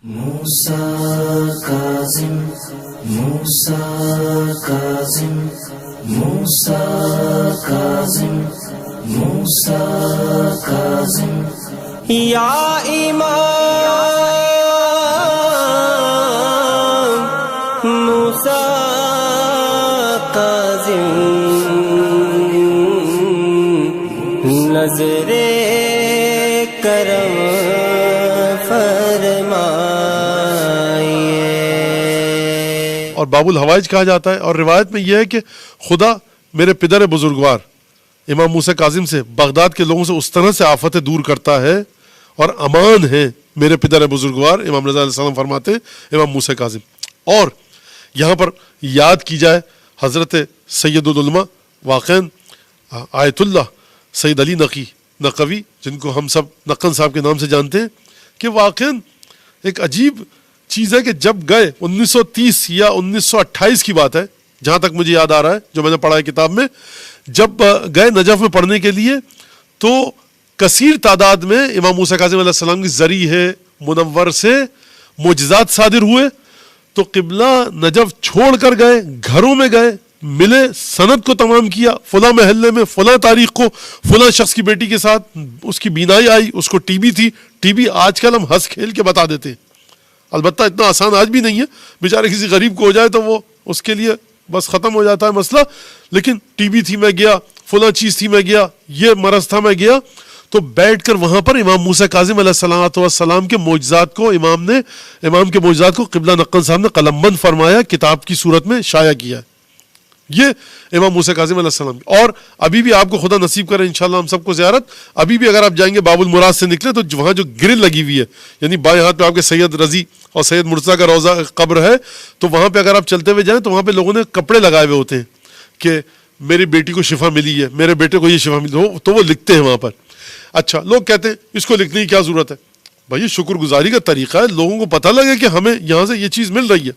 موسیٰ کاظم، موسیٰ کاظم، موسیٰ کاظم، موسیٰ کاظم، یا امام موسیٰ کاظم، نظر کرم اور باب الحوائج کہا جاتا ہے. اور روایت میں یہ ہے کہ خدا میرے پدر بزرگوار امام موسیٰ کاظم سے بغداد کے لوگوں سے اس طرح سے آفتیں دور کرتا ہے اور امان ہے میرے پدر بزرگوار امام رضا علیہ السلام فرماتے ہیں امام موسیٰ کاظم. اور یہاں پر یاد کی جائے حضرت سید العلماء واقعاً آیت اللہ سید علی نقوی جن کو ہم سب نقن صاحب کے نام سے جانتے ہیں، کہ واقعاً ایک عجیب چیز ہے کہ جب گئے 1930 یا 1928 کی بات ہے جہاں تک مجھے یاد آ رہا ہے جو میں نے پڑھا ہے کتاب میں، جب گئے نجف میں پڑھنے کے لیے تو کثیر تعداد میں امام موسیٰ کاظم علیہ السلام کی ذریعہ منور سے معجزات صادر ہوئے. تو قبلہ نجف چھوڑ کر گئے، گھروں میں گئے، ملے، سند کو تمام کیا، فلاں محلے میں فلاں تاریخ کو فلاں شخص کی بیٹی کے ساتھ اس کی بینائی آئی، اس کو ٹی بی تھی. ٹی بی آج کل ہم ہنس کھیل کے بتا دیتے ہیں، البتہ اتنا آسان آج بھی نہیں ہے، بیچارے کسی غریب کو ہو جائے تو وہ اس کے لیے بس ختم ہو جاتا ہے مسئلہ. لیکن ٹی بی تھی میں گیا، فلاں چیز تھی میں گیا، یہ مرض تھا میں گیا. تو بیٹھ کر وہاں پر امام موسیٰ کاظم علیہ السلام کے معجزات کو امام کے معجزات کو قبلہ نقن صاحب نے قلم بند فرمایا، کتاب کی صورت میں شائع کیا ہے. یہ امام موسیٰ کاظم علیہ السلام. اور ابھی بھی آپ کو خدا نصیب کرے انشاءاللہ ہم سب کو زیارت. ابھی بھی اگر آپ جائیں گے باب المراد سے نکلے تو وہاں جو گرل لگی ہوئی ہے، یعنی بائیں ہاتھ پہ آپ کے سید رضی اور سید مرتضیٰ کا روضہ قبر ہے، تو وہاں پہ اگر آپ چلتے ہوئے جائیں تو وہاں پہ لوگوں نے کپڑے لگائے ہوئے ہوتے ہیں کہ میری بیٹی کو شفا ملی ہے، میرے بیٹے کو یہ شفا ملی ہو، تو وہ لکھتے ہیں وہاں پر. اچھا، لوگ کہتے ہیں اس کو لکھنے کی کیا ضرورت ہے؟ بھائی شکر گزاری کا طریقہ ہے، لوگوں کو پتہ لگے کہ ہمیں یہاں سے یہ چیز مل رہی ہے.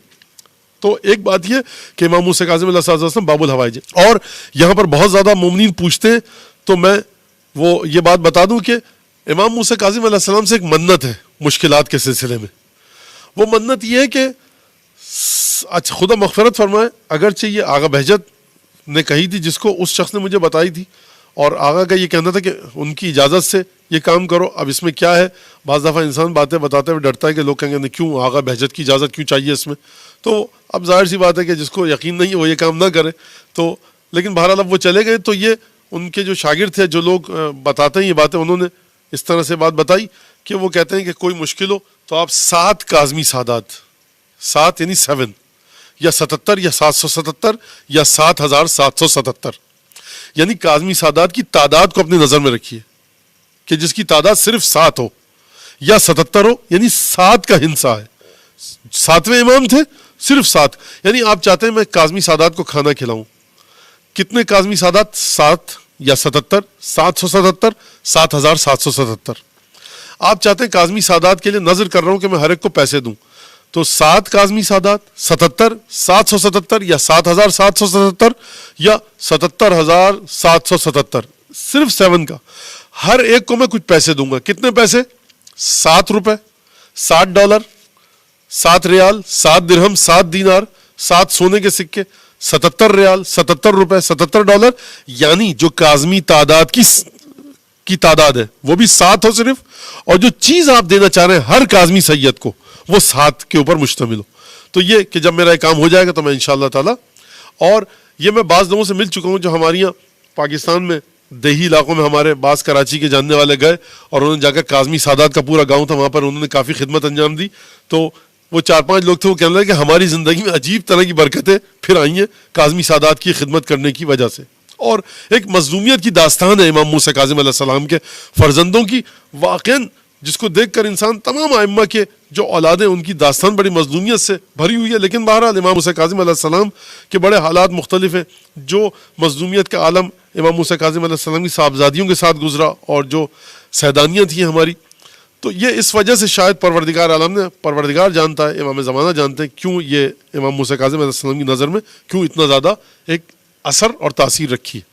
تو ایک بات یہ کہ امام موسیٰ کاظم علیہ السلام باب الحوائج. اور یہاں پر بہت زیادہ مومنین پوچھتے ہیں تو میں وہ یہ بات بتا دوں کہ امام موسیٰ کاظم علیہ السلام سے ایک منت ہے مشکلات کے سلسلے میں. وہ منت یہ ہے کہ اچھا خدا مغفرت فرمائے، اگرچہ یہ آغا بہجت نے کہی تھی جس کو اس شخص نے مجھے بتائی تھی، اور آغا کا یہ کہنا تھا کہ ان کی اجازت سے یہ کام کرو. اب اس میں کیا ہے، بعض دفعہ انسان باتیں بتاتے ہوئے ڈرتا ہے کہ لوگ کہیں گے کیوں آغا بہجت کی اجازت کیوں چاہیے اس میں. تو اب ظاہر سی بات ہے کہ جس کو یقین نہیں ہے وہ یہ کام نہ کرے. تو لیکن بہرحال اب وہ چلے گئے تو یہ ان کے جو شاگرد تھے جو لوگ بتاتے ہیں یہ باتیں، انہوں نے اس طرح سے بات بتائی کہ وہ کہتے ہیں کہ کوئی مشکل ہو تو آپ 7 کاظمی سادات، 7 یعنی 7 یا 77 یا 777 یا 7777، یعنی کاظمی سادات کی تعداد کو اپنی نظر میں رکھیے کہ جس کی تعداد صرف 7 ہو یا 77 ہو، یعنی 7 کا ہندسہ ہے. 7ویں امام تھے، صرف 7. یعنی آپ چاہتے ہیں میں کاظمی سادات کو کھانا کھلاؤں. کتنے کاظمی سادات؟ 7 یا 77، 777، 7777. آپ چاہتے ہیں کاظمی سادات کے لیے نظر کر رہا ہوں کہ میں ہر ایک کو پیسے دوں، تو 7 کاظمی سادات، 77، 777 یا 7777 یا 77777، صرف 7 کا. ہر ایک کو میں کچھ پیسے دوں گا. کتنے پیسے؟ 7 روپے، $7، 7 ریال، 7 درہم، 7 دینار، 7 سونے کے سکے، 77 ریال، 77 روپے، $77. یعنی جو کاظمی تعداد کی تعداد ہے وہ بھی 7 ہو صرف، اور جو چیز آپ دینا چاہ رہے ہیں ہر کاظمی سید کو وہ 7 کے اوپر مشتمل ہو. تو یہ کہ جب میرا کام ہو جائے گا تو میں انشاءاللہ تعالی، اور یہ میں بعض لوگوں سے مل چکا ہوں جو ہمارے یہاں پاکستان میں دیہی علاقوں میں ہمارے بعض کراچی کے جاننے والے گئے اور انہوں نے جا کر کاظمی سادات کا پورا گاؤں تھا وہاں پر انہوں نے کافی خدمت انجام دی. تو وہ 4-5 لوگ تھے، وہ کہنے لگے کہ ہماری زندگی میں عجیب طرح کی برکتیں پھر آئی ہیں کاظمی سادات کی خدمت کرنے کی وجہ سے. اور ایک مظلومیت کی داستان ہے امام موسیٰ کاظم علیہ السلام کے فرزندوں کی، واقعاً جس کو دیکھ کر انسان تمام ائمہ کے جو اولادیں ان کی داستان بڑی مظلومیت سے بھری ہوئی ہے. لیکن بہرحال امام موسیٰ کاظم علیہ السلام کے بڑے حالات مختلف ہیں. جو مظلومیت کا عالم امام موسیٰ کاظم علیہ السلام کی صاحبزادیوں کے ساتھ گزرا اور جو سیدانیاں تھیں ہماری، تو یہ اس وجہ سے شاید پروردگار عالم نے، پروردگار جانتا ہے، امام زمانہ جانتے ہیں کیوں یہ امام موسیٰ کاظم علیہ السلام کی نظر میں کیوں اتنا زیادہ ایک اثر اور تاثیر رکھی ہے.